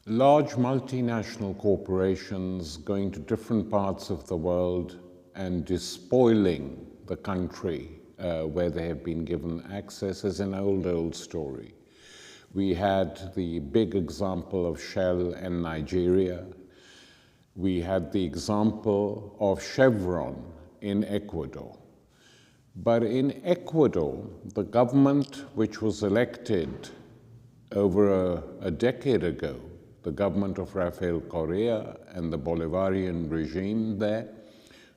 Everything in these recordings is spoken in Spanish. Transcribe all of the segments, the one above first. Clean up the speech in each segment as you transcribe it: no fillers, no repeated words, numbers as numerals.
Large multinational corporations going to different parts of the world and despoiling the country where they have been given access is an old story. We had the big example of Shell in Nigeria. We had the example of Chevron in Ecuador. But in Ecuador, the government which was elected over a decade ago, the government of Rafael Correa and the Bolivarian regime there,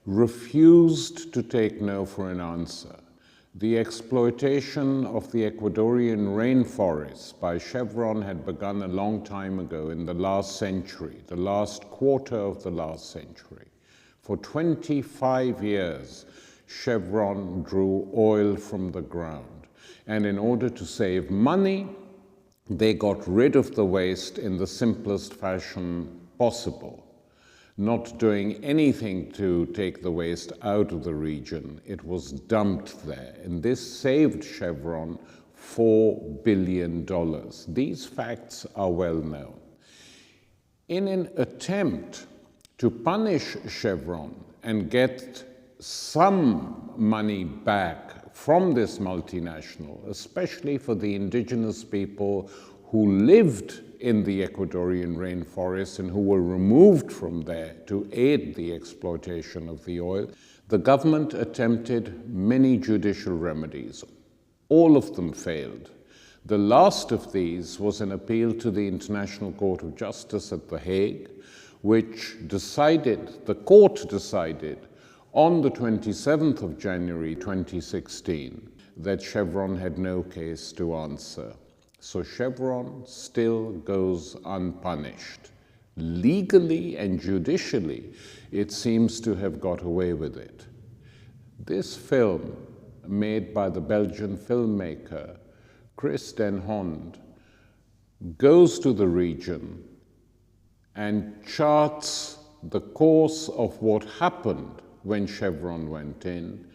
refused to take no for an answer. The exploitation of the Ecuadorian rainforests by Chevron had begun a long time ago in the last century, the last quarter of the last century. For 25 years, Chevron drew oil from the ground. And in order to save money, they got rid of the waste in the simplest fashion possible, not doing anything to take the waste out of the region. It was dumped there, and this saved Chevron $4 billion. These facts are well known. In an attempt to punish Chevron and get some money back from this multinational, especially for the indigenous people who lived in the Ecuadorian rainforest and who were removed from there to aid the exploitation of the oil, the government attempted many judicial remedies. All of them failed. The last of these was an appeal to the International Court of Justice at The Hague, which the court decided on the 27th of January 2016 that Chevron had no case to answer. So Chevron still goes unpunished. Legally and judicially, it seems to have got away with it. This film, made by the Belgian filmmaker Chris den Hond, goes to the region and charts the course of what happened when Chevron went in,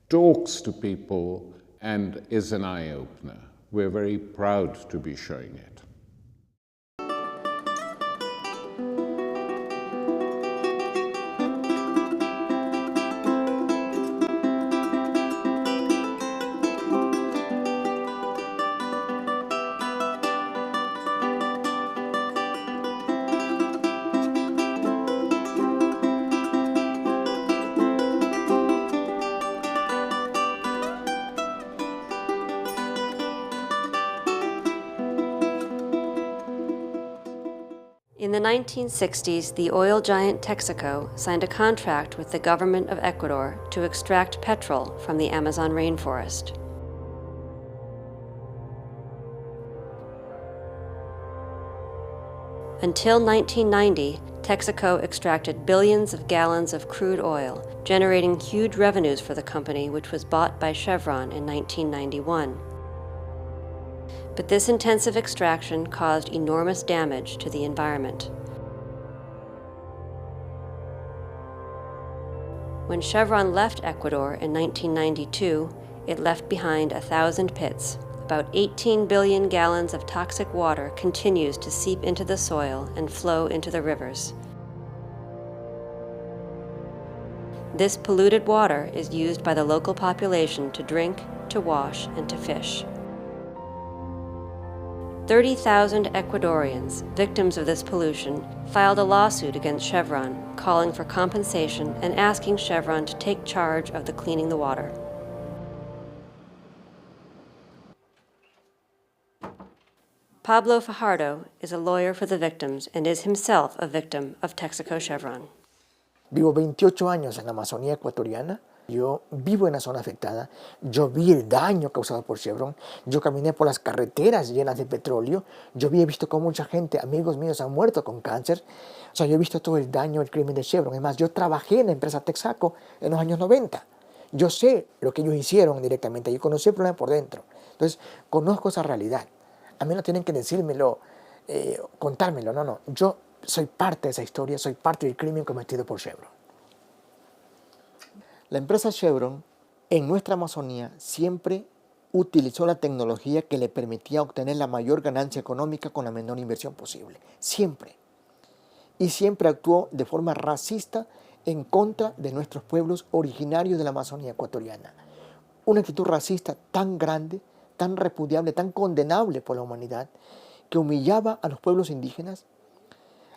talks to people, and is an eye-opener. We're very proud to be showing it. In the 1960s, the oil giant Texaco signed a contract with the government of Ecuador to extract petrol from the Amazon rainforest. Until 1990, Texaco extracted billions of gallons of crude oil, generating huge revenues for the company, which was bought by Chevron in 1991. But this intensive extraction caused enormous damage to the environment. When Chevron left Ecuador in 1992, it left behind 1,000 pits. About 18 billion gallons of toxic water continues to seep into the soil and flow into the rivers. This polluted water is used by the local population to drink, to wash, and to fish. 30,000 Ecuadorians, victims of this pollution, filed a lawsuit against Chevron, calling for compensation and asking Chevron to take charge of the cleaning the water. Pablo Fajardo is a lawyer for the victims and is himself a victim of Texaco Chevron. Vivo 28 años en la Amazonía ecuatoriana. Yo vivo en la zona afectada, yo vi el daño causado por Chevron, yo caminé por las carreteras llenas de petróleo, he visto cómo mucha gente, amigos míos, han muerto con cáncer. O sea, yo he visto todo el daño, el crimen de Chevron. Es más, yo trabajé en la empresa Texaco en los años 90. Yo sé lo que ellos hicieron directamente, yo conocí el problema por dentro. Entonces, conozco esa realidad. A mí no tienen que decírmelo, contármelo, no. Yo soy parte de esa historia, soy parte del crimen cometido por Chevron. La empresa Chevron en nuestra Amazonía siempre utilizó la tecnología que le permitía obtener la mayor ganancia económica con la menor inversión posible. Siempre. Y siempre actuó de forma racista en contra de nuestros pueblos originarios de la Amazonía ecuatoriana. Una actitud racista tan grande, tan repudiable, tan condenable por la humanidad, que humillaba a los pueblos indígenas.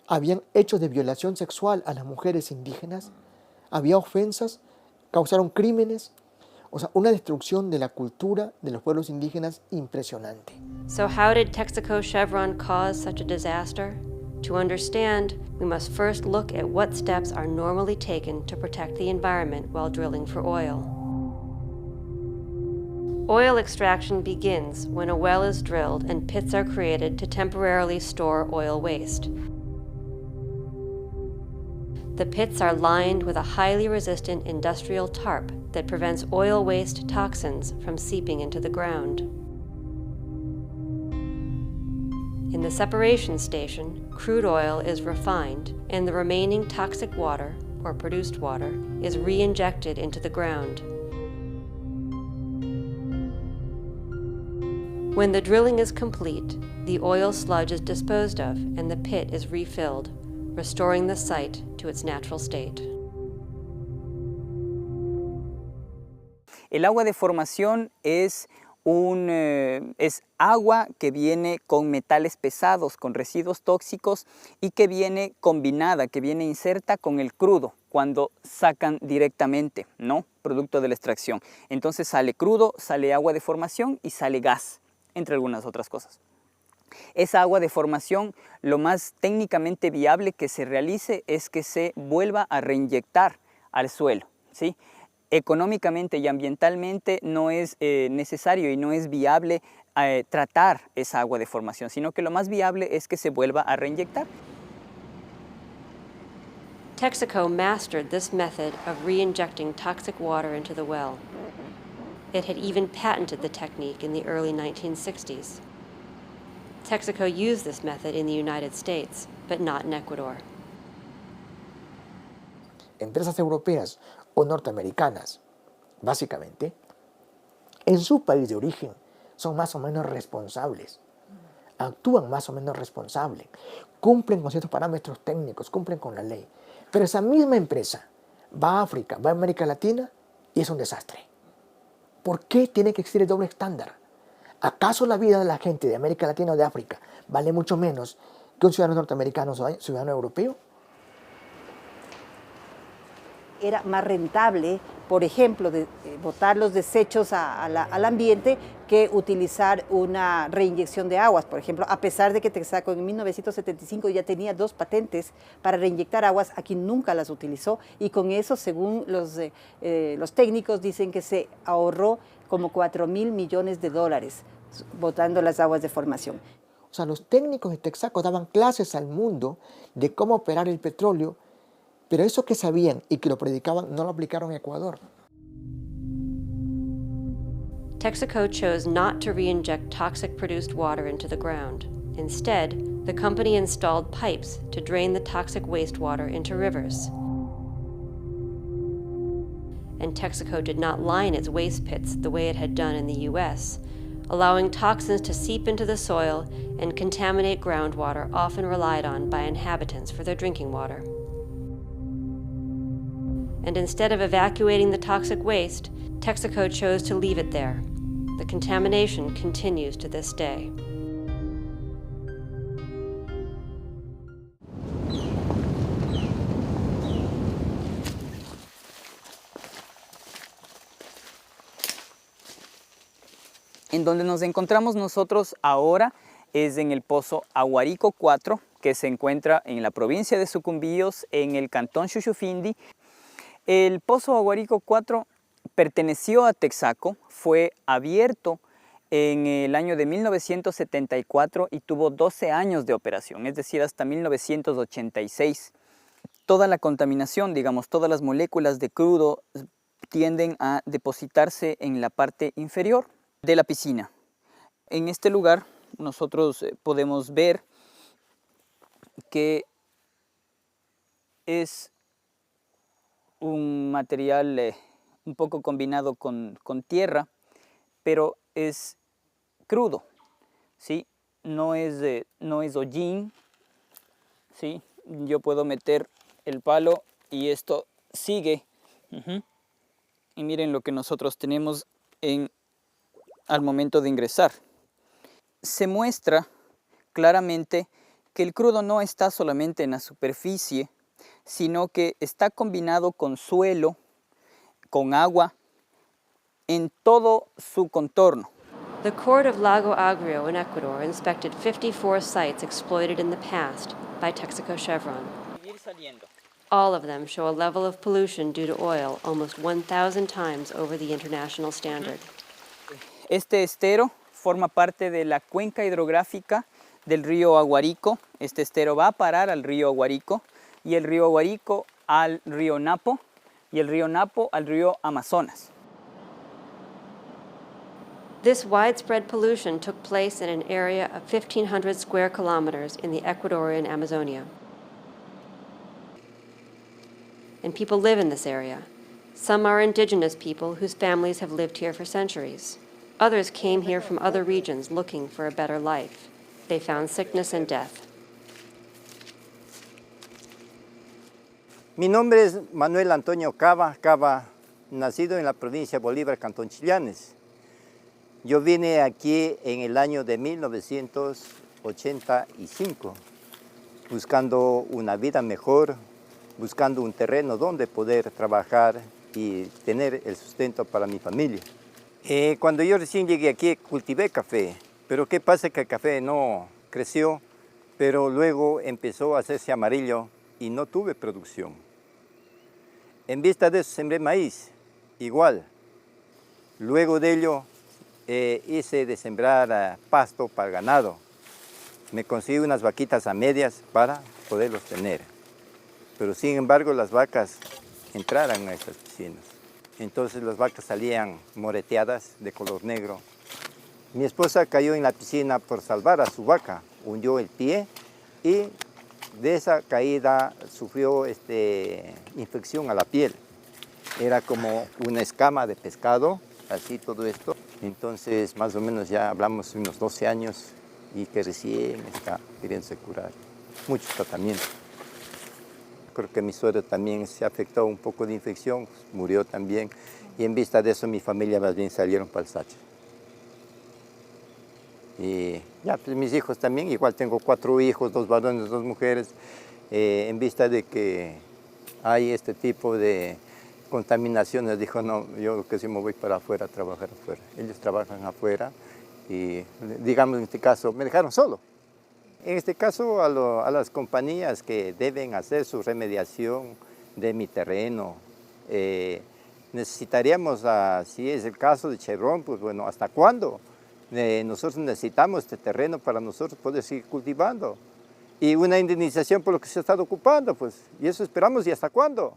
Habían hechos de violación sexual a las mujeres indígenas, había ofensas, causaron crímenes, o sea, una destrucción de la cultura de los pueblos indígenas impresionante. So how did Texaco Chevron cause such a disaster? To understand, we must first look at what steps are normally taken to protect the environment while drilling for oil. Oil extraction begins when a well is drilled and pits are created to temporarily store oil waste. The pits are lined with a highly resistant industrial tarp that prevents oil waste toxins from seeping into the ground. In the separation station, crude oil is refined, and the remaining toxic water, or produced water, is re-injected into the ground. When the drilling is complete, the oil sludge is disposed of and the pit is refilled, restoring the site to its natural state. El agua de formación es agua que viene con metales pesados, con residuos tóxicos y que viene combinada, que viene inserta con el crudo cuando sacan directamente, ¿no? Producto de la extracción. Entonces sale crudo, sale agua de formación y sale gas, entre algunas otras cosas. Esa agua de formación, lo más técnicamente viable que se realice es que se vuelva a reinyectar al suelo, ¿sí? Económicamente y ambientalmente no es necesario y no es viable tratar esa agua de formación, sino que lo más viable es que se vuelva a reinyectar. Texaco mastered this method of re-injecting toxic water into the well. It had even patented the technique in the early 1960s. Texaco used this method in the United States, but not in Ecuador. Empresas europeas o norteamericanas, básicamente, en su país de origen son más o menos responsables, actúan más o menos responsables, cumplen con ciertos parámetros técnicos, cumplen con la ley. Pero esa misma empresa va a África, va a América Latina y es un desastre. ¿Por qué tiene que existir el doble estándar? ¿Acaso la vida de la gente de América Latina o de África vale mucho menos que un ciudadano norteamericano o un ciudadano europeo? Era más rentable, por ejemplo, botar los desechos al ambiente que utilizar una reinyección de aguas. Por ejemplo, a pesar de que Texaco en 1975 ya tenía 2 patentes para reinyectar aguas, aquí nunca las utilizó y con eso, según los técnicos, dicen que se ahorró como $4.000 millones botando las aguas de formación. O sea, los técnicos de Texaco daban clases al mundo de cómo operar el petróleo, pero eso que sabían y que lo predicaban no lo aplicaron en Ecuador. Texaco chose not to re-inject toxic produced water into the ground. Instead, the company installed pipes to drain the toxic wastewater into rivers. And Texaco did not line its waste pits the way it had done in the U.S., allowing toxins to seep into the soil and contaminate groundwater often relied on by inhabitants for their drinking water. And instead of evacuating the toxic waste, Texaco chose to leave it there. The contamination continues to this day. En donde nos encontramos nosotros ahora es en el Pozo Aguarico 4, que se encuentra en la provincia de Sucumbíos, en el cantón Xuxufindi. El Pozo Aguarico 4 perteneció a Texaco, fue abierto en el año de 1974 y tuvo 12 años de operación, es decir, hasta 1986. Toda la contaminación, digamos, todas las moléculas de crudo tienden a depositarse en la parte inferior de la piscina. En este lugar nosotros podemos ver que es un material un poco combinado con tierra, pero es crudo, ¿sí? No es hollín, ¿sí? Yo puedo meter el palo y esto sigue. Y miren lo que nosotros tenemos al momento de ingresar. Se muestra claramente que el crudo no está solamente en la superficie, sino que está combinado con suelo, con agua, en todo su contorno. The court of Lago Agrio in Ecuador inspected 54 sites exploited in the past by Texaco Chevron. All of them show a level of pollution due to oil almost 1,000 times over the international standard. Este estero forma parte de la cuenca hidrográfica del río Aguarico. Este estero va a parar al río Aguarico y el río Aguarico al río Napo y el río Napo al río Amazonas. This widespread pollution took place in an area of 1,500 square kilometers in the Ecuadorian Amazonia. And people live in this area. Some are indigenous people whose families have lived here for centuries. Others came here from other regions looking for a better life. They found sickness and death. Mi nombre es Manuel Antonio Cava, nacido en la provincia de Bolívar, Cantón Chillanes. Yo vine aquí en el año de 1985, buscando una vida mejor, buscando un terreno donde poder trabajar y tener el sustento para mi familia. Cuando yo recién llegué aquí, cultivé café, pero ¿qué pasa? Que el café no creció, pero luego empezó a hacerse amarillo y no tuve producción. En vista de eso sembré maíz, igual. Luego de ello hice de sembrar pasto para el ganado. Me conseguí unas vaquitas a medias para poderlos tener. Pero sin embargo las vacas entraron a estas piscinas. Entonces las vacas salían moreteadas de color negro. Mi esposa cayó en la piscina por salvar a su vaca, hundió el pie y de esa caída sufrió infección a la piel. Era como una escama de pescado, así todo esto. Entonces más o menos ya hablamos de unos 12 años y que recién está queriéndose curar. Muchos tratamientos. Creo que mi suegro también se afectó un poco de infección, murió también. Y en vista de eso mi familia más bien salieron para el Sacha. Y ya, pues mis hijos también, igual tengo 4 hijos, 2 varones, 2 mujeres. En vista de que hay este tipo de contaminaciones, dijo, no, yo que sí me voy para afuera a trabajar afuera. Ellos trabajan afuera y, digamos, en este caso, me dejaron solo. En este caso, a las compañías que deben hacer su remediación de mi terreno, necesitaríamos, si es el caso de Chevron, pues bueno, ¿hasta cuándo? Nosotros necesitamos este terreno para nosotros poder seguir cultivando. Y una indemnización por lo que se ha estado ocupando, pues, y eso esperamos, ¿y hasta cuándo?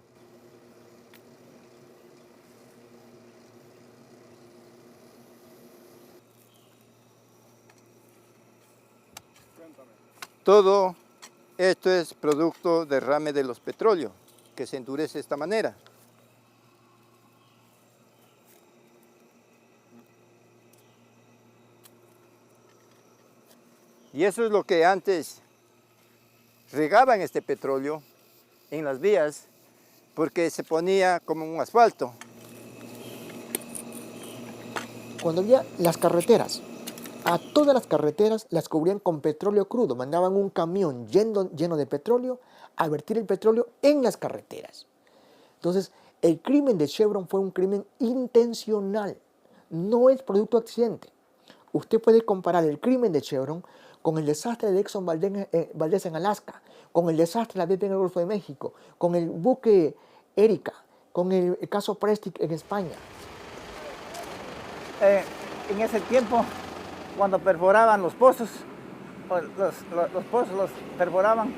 Todo esto es producto del derrame de los petróleos, que se endurece de esta manera. Y eso es lo que antes regaban este petróleo en las vías, porque se ponía como un asfalto. Cuando había las carreteras, a todas las carreteras las cubrían con petróleo crudo. Mandaban un camión lleno de petróleo a vertir el petróleo en las carreteras. Entonces, el crimen de Chevron fue un crimen intencional. No es producto de accidente. Usted puede comparar el crimen de Chevron con el desastre de Exxon Valdez en Alaska, con el desastre de la BP en el Golfo de México, con el buque Erika, con el caso Prestige en España. En ese tiempo, cuando perforaban los pozos, los pozos los perforaban,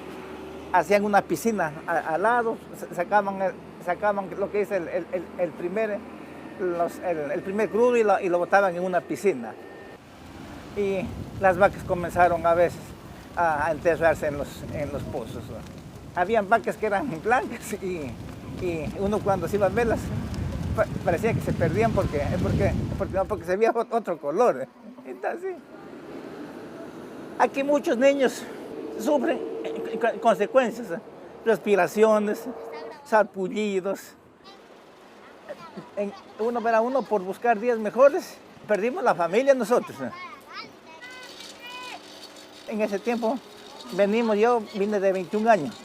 hacían una piscina al lado, sacaban lo que es el primer crudo y lo botaban en una piscina. Y las vacas comenzaron a veces a enterrarse en los pozos. Habían vacas que eran blancas y uno cuando se iba a verlas parecía que se perdían porque se veía otro color. Entonces, aquí muchos niños sufren consecuencias, respiraciones, sarpullidos. Uno por buscar días mejores, perdimos la familia nosotros. En ese tiempo yo vine de 21 años.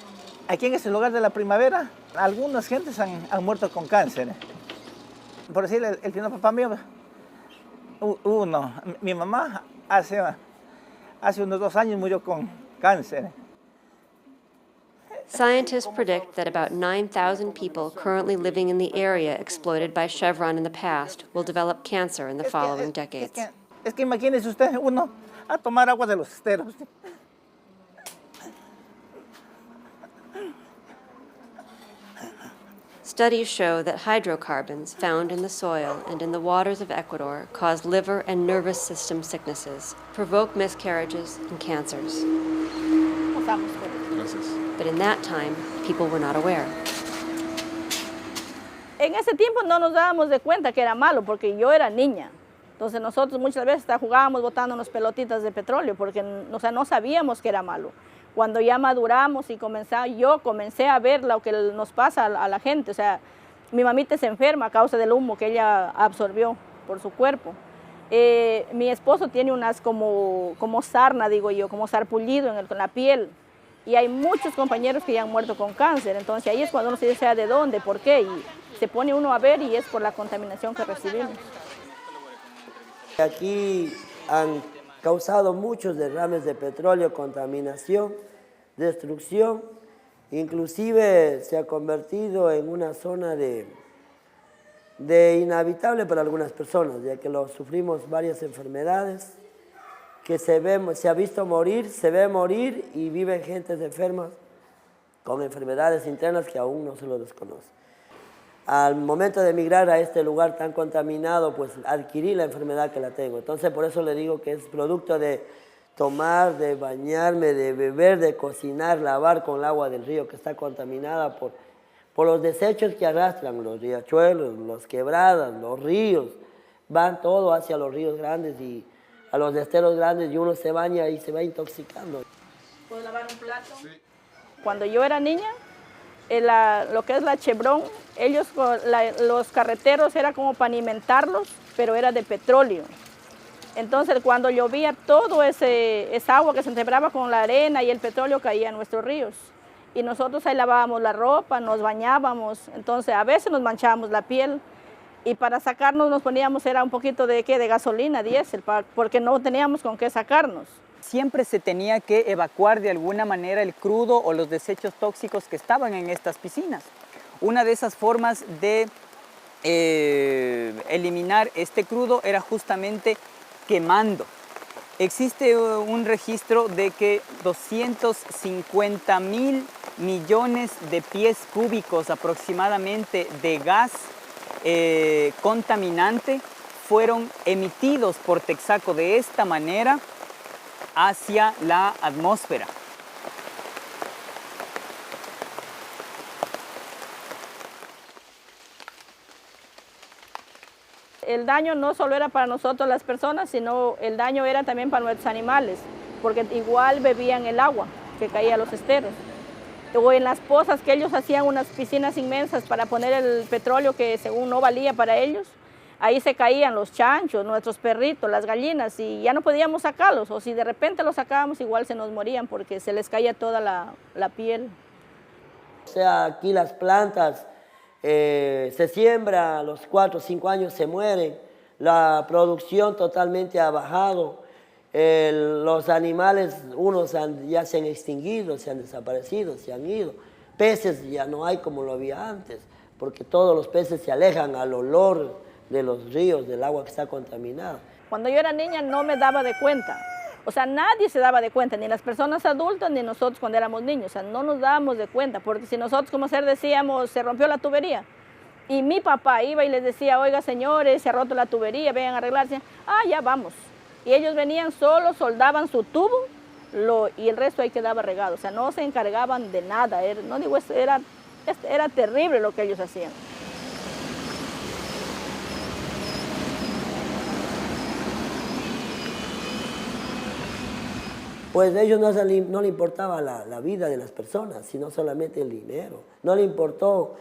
Aquí en ese lugar de la Primavera, algunas gentes han muerto con cáncer. Por decir, el primer papá mío, mi mamá hace unos 2 años murió con cáncer. Scientists predict that about 9,000 people currently living in the area exploited by Chevron in the past will develop cancer in the following decades. Es que imagínese usted, uno a tomar agua de los esteros. Studies show that hydrocarbons found in the soil and in the waters of Ecuador cause liver and nervous system sicknesses, provoke miscarriages and cancers. But in that time, people were not aware. En ese tiempo no nos dábamos de cuenta que era malo porque yo era niña. Entonces nosotros muchas veces jugábamos botándonos pelotitas de petróleo porque no sabíamos que era malo. Cuando ya maduramos y yo comencé a ver lo que nos pasa a la gente. O sea, mi mamita se enferma a causa del humo que ella absorbió por su cuerpo. Mi esposo tiene unas como sarna, digo yo, como sarpullido en la piel. Y hay muchos compañeros que ya han muerto con cáncer. Entonces ahí es cuando uno se dice de dónde, por qué. Y se pone uno a ver y es por la contaminación que recibimos. Aquí han causado muchos derrames de petróleo, contaminación, destrucción, inclusive se ha convertido en una zona de inhabitable para algunas personas, ya que sufrimos varias enfermedades que se ha visto morir, se ve morir y viven gentes enfermas con enfermedades internas que aún no se lo desconocen. Al momento de emigrar a este lugar tan contaminado, pues adquirí la enfermedad que la tengo. Entonces, por eso le digo que es producto de tomar, de bañarme, de beber, de cocinar, lavar con el agua del río que está contaminada por los desechos que arrastran los riachuelos, las quebradas, los ríos. Van todo hacia los ríos grandes y a los esteros grandes y uno se baña y se va intoxicando. ¿Puedo lavar un plato? Sí. Cuando yo era niña, lo que es la Chevron, los carreteros era como para alimentarlos, pero era de petróleo. Entonces cuando llovía todo esa agua que se integraba con la arena y el petróleo caía en nuestros ríos. Y nosotros ahí lavábamos la ropa, nos bañábamos, entonces a veces nos manchábamos la piel. Y para sacarnos nos poníamos, era un poquito de gasolina, diésel, porque no teníamos con qué sacarnos. Siempre se tenía que evacuar de alguna manera el crudo o los desechos tóxicos que estaban en estas piscinas. Una de esas formas de eliminar este crudo era justamente quemando. Existe un registro de que 250.000 millones de pies cúbicos aproximadamente de gas contaminante fueron emitidos por Texaco de esta manera hacia la atmósfera. El daño no solo era para nosotros las personas, sino el daño era también para nuestros animales, porque igual bebían el agua que caía a los esteros. O en las pozas que ellos hacían unas piscinas inmensas para poner el petróleo que según no valía para ellos, ahí se caían los chanchos, nuestros perritos, las gallinas y ya no podíamos sacarlos, o si de repente los sacábamos igual se nos morían porque se les caía toda la piel. O sea, aquí las plantas se siembra, a los 4 o 5 años se mueren, la producción totalmente ha bajado. Los animales, unos ya se han extinguido, se han desaparecido, se han ido. Peces ya no hay como lo había antes, porque todos los peces se alejan al olor de los ríos, del agua que está contaminada. Cuando yo era niña no me daba de cuenta, o sea, nadie se daba de cuenta, ni las personas adultas ni nosotros cuando éramos niños, o sea, no nos dábamos de cuenta, porque si nosotros como ser decíamos, se rompió la tubería, y mi papá iba y les decía, oiga señores, se ha roto la tubería, vengan a arreglarse, ya vamos. Y ellos venían solos, soldaban su tubo y el resto ahí quedaba regado. O sea, no se encargaban de nada. Era terrible lo que ellos hacían. Pues a ellos no le importaba la vida de las personas, sino solamente el dinero. No le importó,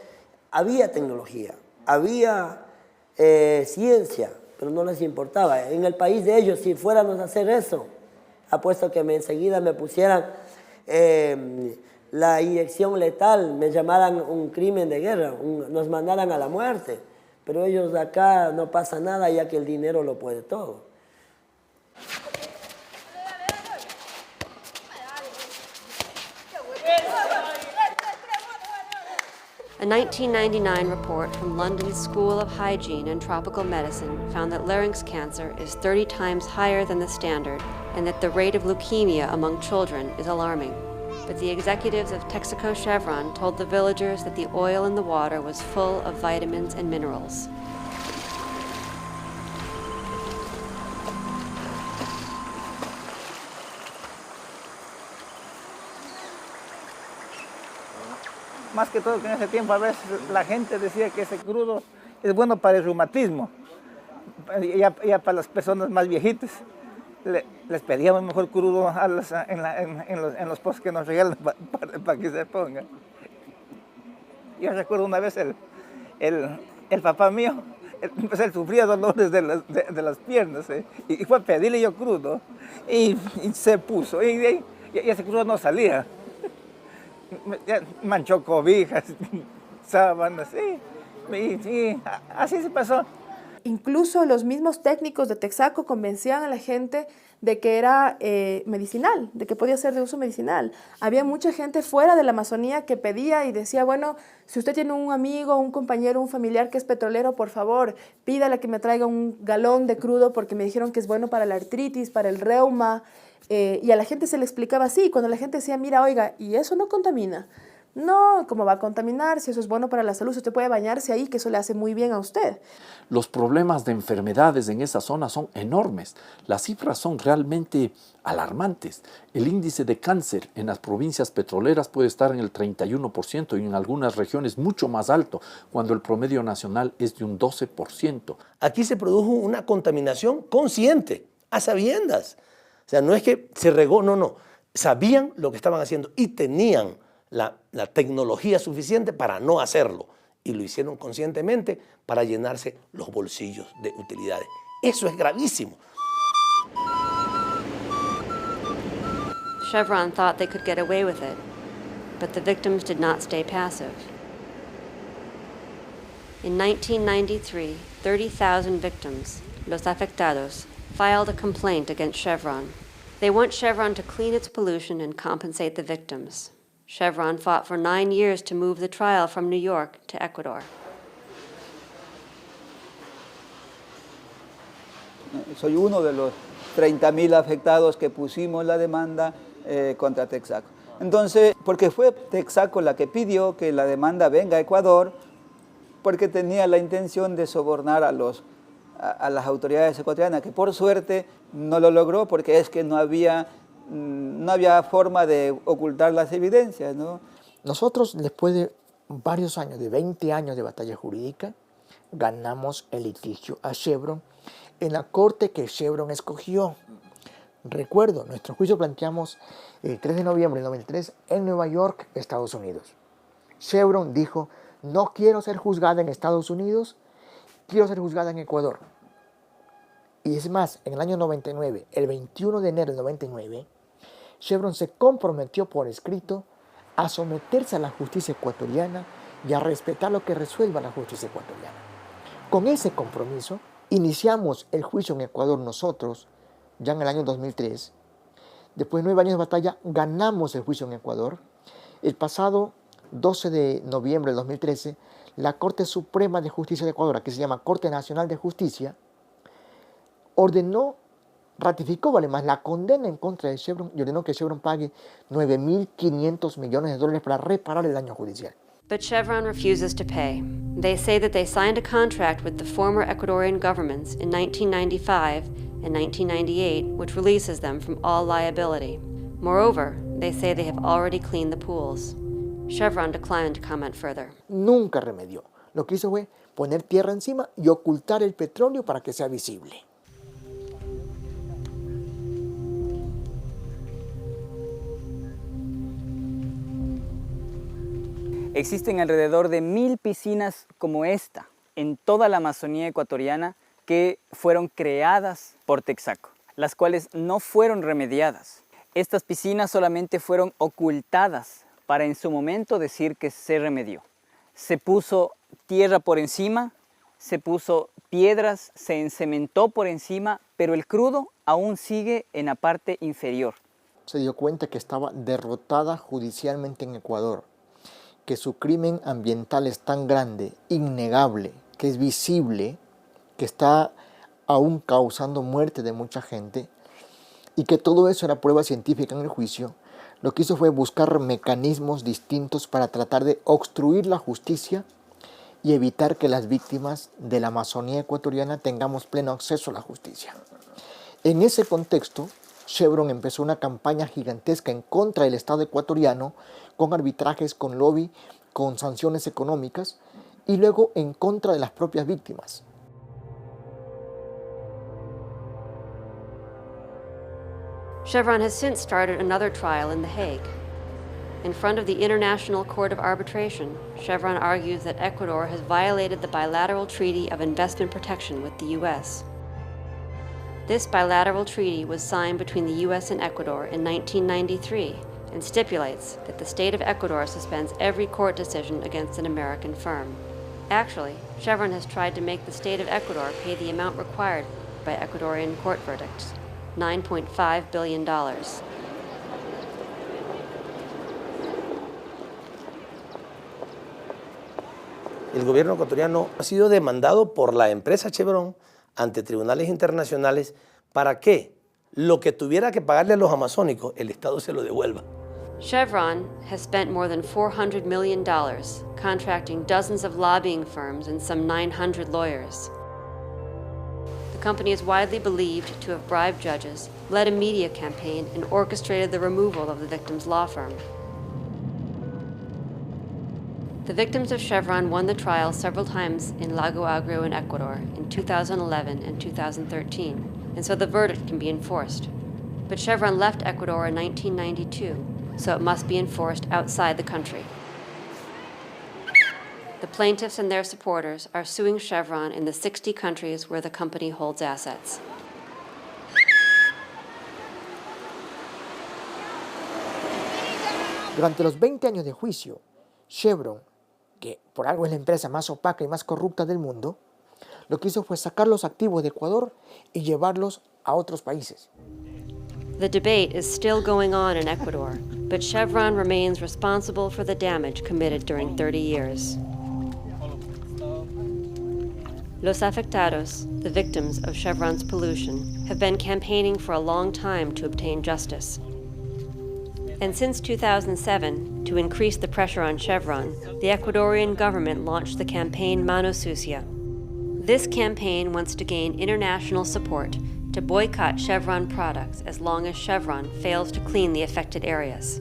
había tecnología, había ciencia, pero no les importaba. En el país de ellos, si fuéramos a hacer eso, apuesto que enseguida me pusieran la inyección letal, me llamaran un crimen de guerra, nos mandaran a la muerte. Pero ellos de acá no pasa nada, ya que el dinero lo puede todo. A 1999 report from London's School of Hygiene and Tropical Medicine found that larynx cancer is 30 times higher than the standard and that the rate of leukemia among children is alarming. But the executives of Texaco Chevron told the villagers that the oil in the water was full of vitamins and minerals. Más que todo que en ese tiempo a veces la gente decía que ese crudo es bueno para el reumatismo, ya para las personas más viejitas. Les pedíamos mejor crudo en los pozos que nos regalan para que se pongan. Yo recuerdo una vez el papá mío, él sufría dolores de las piernas, y fue a pedirle yo crudo y se puso y ese crudo no salía. Manchó cobijas, sábanas, y así se pasó. Incluso los mismos técnicos de Texaco convencían a la gente de que era medicinal, de que podía ser de uso medicinal. Había mucha gente fuera de la Amazonía que pedía y decía, bueno, si usted tiene un amigo, un compañero, un familiar que es petrolero, por favor, pídale que me traiga un galón de crudo porque me dijeron que es bueno para la artritis, para el reuma. Y a la gente se le explicaba así. Cuando la gente decía, mira, oiga, ¿y eso no contamina? No, ¿cómo va a contaminar? Si eso es bueno para la salud, usted puede bañarse ahí, que eso le hace muy bien a usted. Los problemas de enfermedades en esa zona son enormes. Las cifras son realmente alarmantes. El índice de cáncer en las provincias petroleras puede estar en el 31% y en algunas regiones mucho más alto, cuando el promedio nacional es de un 12%. Aquí se produjo una contaminación consciente, a sabiendas. O sea, no es que se regó, no. Sabían lo que estaban haciendo y tenían la tecnología suficiente para no hacerlo. Y lo hicieron conscientemente para llenarse los bolsillos de utilidades. Eso es gravísimo. Chevron thought they could get away with it, but the victims did not stay passive. In 1993, 30,000 victims, los afectados, filed a complaint against Chevron. They want Chevron to clean its pollution and compensate the victims. Chevron fought for 9 years to move the trial from New York to Ecuador. Soy uno de los 30,000 afectados que pusimos la demanda contra Texaco. Entonces, porque fue Texaco la que pidió que la demanda venga a Ecuador, porque tenía la intención de sobornar a las autoridades ecuatorianas, que por suerte no lo logró porque es que no había forma de ocultar las evidencias, ¿no? Nosotros, después de varios años, de 20 años de batalla jurídica, ganamos el litigio a Chevron en la corte que Chevron escogió. Recuerdo, nuestro juicio planteamos el 3 de noviembre del 93 en Nueva York, Estados Unidos. Chevron dijo, no quiero ser juzgada en Estados Unidos, quiero ser juzgada en Ecuador. Y es más, en el año 99, el 21 de enero del 99, Chevron se comprometió por escrito a someterse a la justicia ecuatoriana y a respetar lo que resuelva la justicia ecuatoriana. Con ese compromiso, iniciamos el juicio en Ecuador nosotros, ya en el año 2003. Después de 9 años de batalla, ganamos el juicio en Ecuador. El pasado 12 de noviembre del 2013, la Corte Suprema de Justicia de Ecuador, que se llama Corte Nacional de Justicia, ratificó, vale más, la condena en contra de Chevron y ordenó que Chevron pague $9.500 millones para reparar el daño judicial. But Chevron refuses to pay. They say that they signed a contract with the former Ecuadorian governments in 1995 and 1998, which releases them from all liability. Moreover, they say they have already cleaned the pools. Chevron declined to comment further. Nunca remedió. Lo que hizo fue poner tierra encima y ocultar el petróleo para que sea visible. Existen alrededor de 1000 piscinas como esta en toda la Amazonía ecuatoriana que fueron creadas por Texaco, las cuales no fueron remediadas. Estas piscinas solamente fueron ocultadas para en su momento decir que se remedió. Se puso tierra por encima, se puso piedras, se encementó por encima, pero el crudo aún sigue en la parte inferior. Se dio cuenta que estaba derrotada judicialmente en Ecuador, que su crimen ambiental es tan grande, innegable, que es visible, que está aún causando muerte de mucha gente, y que todo eso era prueba científica en el juicio. Lo que hizo fue buscar mecanismos distintos para tratar de obstruir la justicia y evitar que las víctimas de la Amazonía ecuatoriana tengamos pleno acceso a la justicia. En ese contexto, Chevron empezó una campaña gigantesca en contra del Estado ecuatoriano, con arbitrajes, con lobby, con sanciones económicas, y luego en contra de las propias víctimas. Chevron has since started another trial in The Hague. In front of the International Court of Arbitration, Chevron argues that Ecuador has violated the bilateral treaty of investment protection with the U.S. This bilateral treaty was signed between the U.S. and Ecuador in 1993 and stipulates that the state of Ecuador suspends every court decision against an American firm. Actually, Chevron has tried to make the state of Ecuador pay the amount required by Ecuadorian court verdicts, $9.5 billion. El gobierno ecuatoriano ha sido demandado por la empresa Chevron ante tribunales internacionales para que lo que tuviera que pagarle a los amazónicos, el Estado se lo devuelva. Chevron has spent more than $400 million contracting dozens of lobbying firms and some 900 lawyers. The company is widely believed to have bribed judges, led a media campaign, and orchestrated the removal of the victim's law firm. The victims of Chevron won the trial several times in Lago Agrio in Ecuador in 2011 and 2013, and so the verdict can be enforced. But Chevron left Ecuador in 1992, so it must be enforced outside the country. The plaintiffs and their supporters are suing Chevron in the 60 countries where the company holds assets. Durante los 20 años de juicio, Chevron, que por algo es la empresa más opaca y más corrupta del mundo, lo que hizo fue sacar los activos de Ecuador y llevarlos a otros países. The debate is still going on in Ecuador, but Chevron remains responsible for the damage committed during 30 years. Los afectados, the victims of Chevron's pollution, have been campaigning for a long time to obtain justice. And since 2007, to increase the pressure on Chevron, the Ecuadorian government launched the campaign Mano Sucia. This campaign wants to gain international support to boycott Chevron products as long as Chevron fails to clean the affected areas.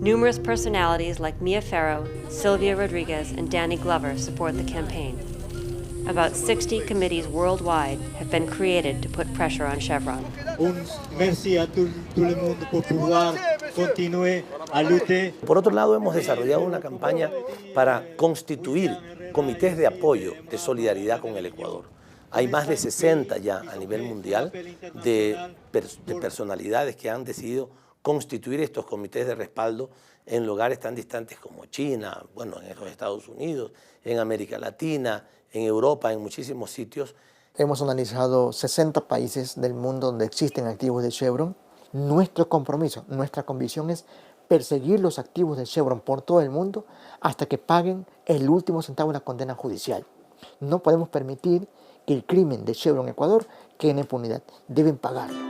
Numerous personalities like Mia Farrow, Sylvia Rodriguez, and Danny Glover support the campaign. About 60 committees worldwide have been created to put pressure on Chevron. Por otro lado, hemos desarrollado una campaña para constituir comités de apoyo, de solidaridad con el Ecuador. Hay más de 60 ya a nivel mundial de personalidades que han decidido constituir estos comités de respaldo en lugares tan distantes como China, bueno, en los Estados Unidos, en América Latina, en Europa, en muchísimos sitios. Hemos analizado 60 países del mundo donde existen activos de Chevron. Nuestro compromiso, nuestra convicción es perseguir los activos de Chevron por todo el mundo hasta que paguen el último centavo de la condena judicial. No podemos permitir que el crimen de Chevron Ecuador quede en impunidad. Deben pagarlo.